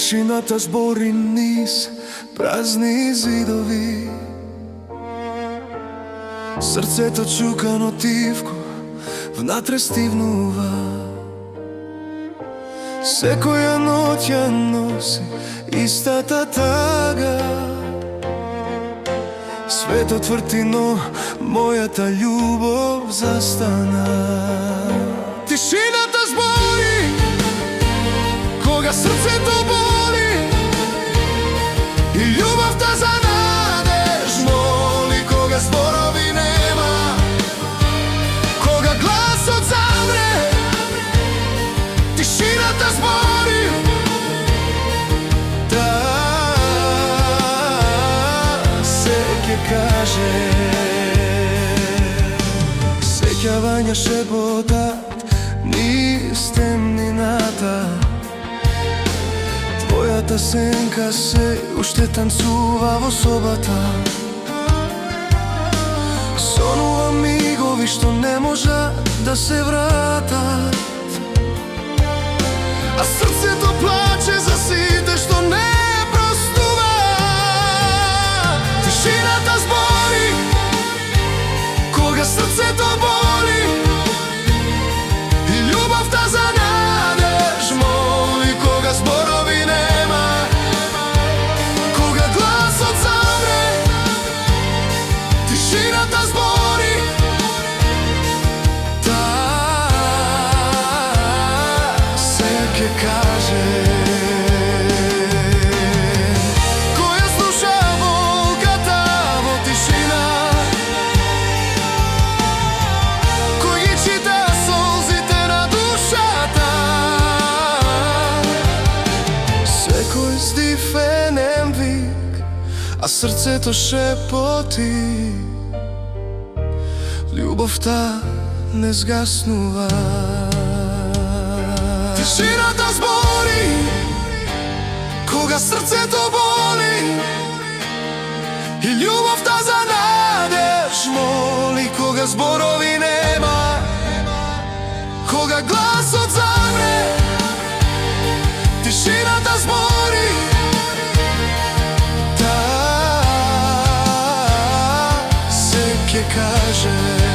Тишината збори низ празни зидови. Срцето чукано тивко внатре стивнува. Секоја ноќ ја носи истата тага. Светот врти, но мојата љубов застана. Тишината збори кога срцето боли и љубовта за надеж моли. Кога зборови нема, кога гласот замре, тишината збори. Да се ќе каже. Сеќавања шепотат низ темнината. Твојата сенка се уште танцува во собата. Сонува мигови што не можа да се вратат, а срцето плаче за сите што не простува. Тишината збори кога срцето боли и љубовта за надеж моли. Кога зборови нема, кога гласот замре, тишината збори. Да се ќе каже. Која слуша волката во тишина, кој ги чита солзите на душата. Секој здивенен вик, а срцето шепоти. Љубовта не згаснува. Тишината збори кога срцето боли и љубовта за надеж моли. Кога зборови нема, кога гласот замре, тишината збори. Да се ќе каже.